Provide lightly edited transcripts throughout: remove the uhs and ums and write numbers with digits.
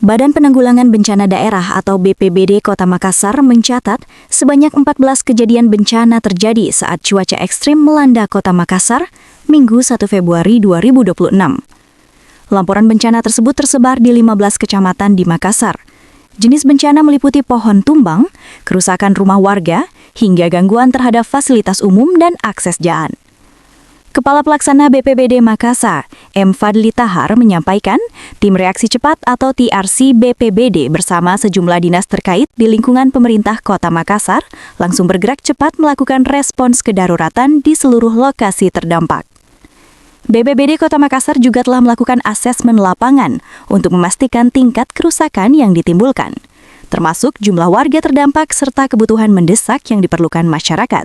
Badan Penanggulangan Bencana Daerah atau BPBD Kota Makassar mencatat sebanyak 14 kejadian bencana terjadi saat cuaca ekstrim melanda Kota Makassar Minggu 1 Februari 2026. Laporan bencana tersebut tersebar di 15 kecamatan di Makassar. Jenis bencana meliputi pohon tumbang, kerusakan rumah warga, hingga gangguan terhadap fasilitas umum dan akses jalan. Kepala Pelaksana BPBD Makassar, M. Fadli Tahar, menyampaikan tim reaksi cepat atau TRC BPBD bersama sejumlah dinas terkait di lingkungan pemerintah Kota Makassar langsung bergerak cepat melakukan respons kedaruratan di seluruh lokasi terdampak. BPBD Kota Makassar juga telah melakukan asesmen lapangan untuk memastikan tingkat kerusakan yang ditimbulkan, termasuk jumlah warga terdampak serta kebutuhan mendesak yang diperlukan masyarakat.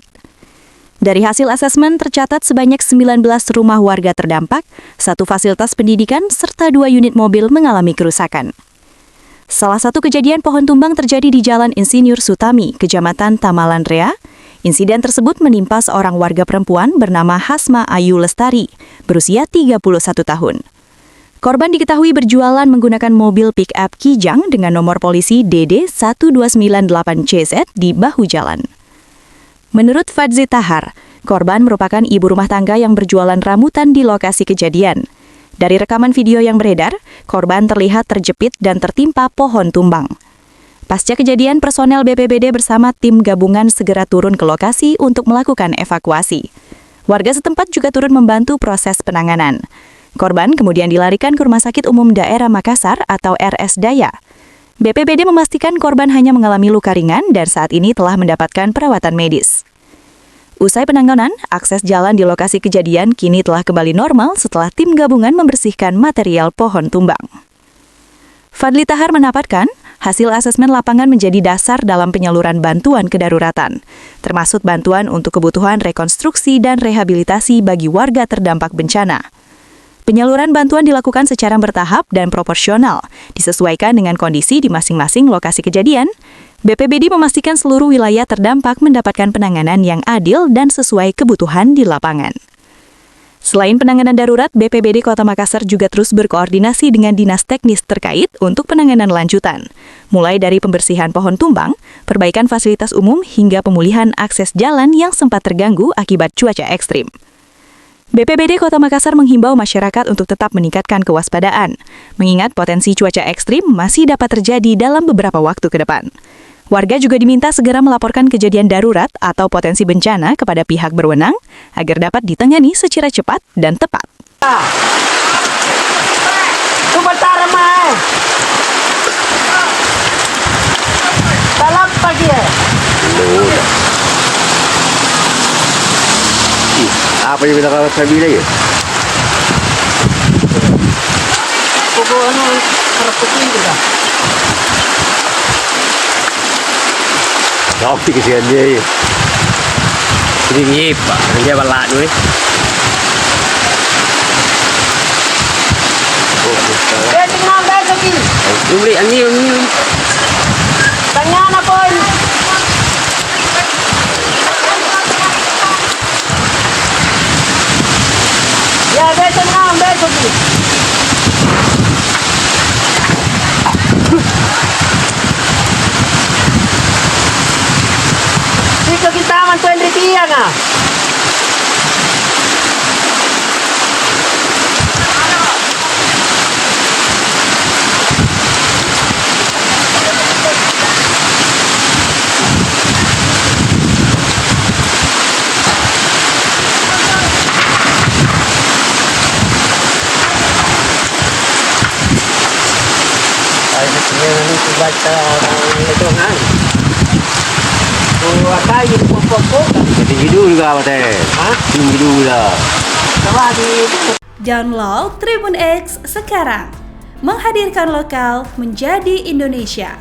Dari hasil asesmen tercatat sebanyak 19 rumah warga terdampak, 1 fasilitas pendidikan, serta 2 unit mobil mengalami kerusakan. Salah satu kejadian pohon tumbang terjadi di Jalan Insinyur Sutami, Kecamatan Tamalan Rea. Insiden tersebut menimpa seorang warga perempuan bernama Hasma Ayu Lestari, berusia 31 tahun. Korban diketahui berjualan menggunakan mobil pick-up Kijang dengan nomor polisi DD 1298CZ di bahu jalan. Menurut Fadzi Tahar, korban merupakan ibu rumah tangga yang berjualan rambutan di lokasi kejadian. Dari rekaman video yang beredar, korban terlihat terjepit dan tertimpa pohon tumbang. Pasca kejadian, personel BPBD bersama tim gabungan segera turun ke lokasi untuk melakukan evakuasi. Warga setempat juga turun membantu proses penanganan. Korban kemudian dilarikan ke Rumah Sakit Umum Daerah Makassar atau RSDaya. BPBD memastikan korban hanya mengalami luka ringan dan saat ini telah mendapatkan perawatan medis. Usai penanganan, akses jalan di lokasi kejadian kini telah kembali normal setelah tim gabungan membersihkan material pohon tumbang. Fadli Tahar mendapatkan hasil asesmen lapangan menjadi dasar dalam penyaluran bantuan kedaruratan, termasuk bantuan untuk kebutuhan rekonstruksi dan rehabilitasi bagi warga terdampak bencana. Penyaluran bantuan dilakukan secara bertahap dan proporsional, disesuaikan dengan kondisi di masing-masing lokasi kejadian. BPBD memastikan seluruh wilayah terdampak mendapatkan penanganan yang adil dan sesuai kebutuhan di lapangan. Selain penanganan darurat, BPBD Kota Makassar juga terus berkoordinasi dengan dinas teknis terkait untuk penanganan lanjutan, mulai dari pembersihan pohon tumbang, perbaikan fasilitas umum, hingga pemulihan akses jalan yang sempat terganggu akibat cuaca ekstrim. BPBD Kota Makassar menghimbau masyarakat untuk tetap meningkatkan kewaspadaan, mengingat potensi cuaca ekstrim masih dapat terjadi dalam beberapa waktu ke depan. Warga juga diminta segera melaporkan kejadian darurat atau potensi bencana kepada pihak berwenang agar dapat ditangani secara cepat dan tepat. Sebentar, Mai. Salam pagi ya. Apa yang bilang saya bilang ya? Pokok keraputnya juga. Tapi kesian dia ya. Ini nyipa, dia balak tu. Dia tinggal besok ini. Beli ani. Tanya apa ini? Ya, besok ini. Jika kita mantuin rupiah nah. Ini baca orang itu kan. Kayu pokok. Jadi hidup juga apa teh? Hah? Hidup juga. Coba di Download Tribun X sekarang. Menghadirkan lokal menjadi Indonesia.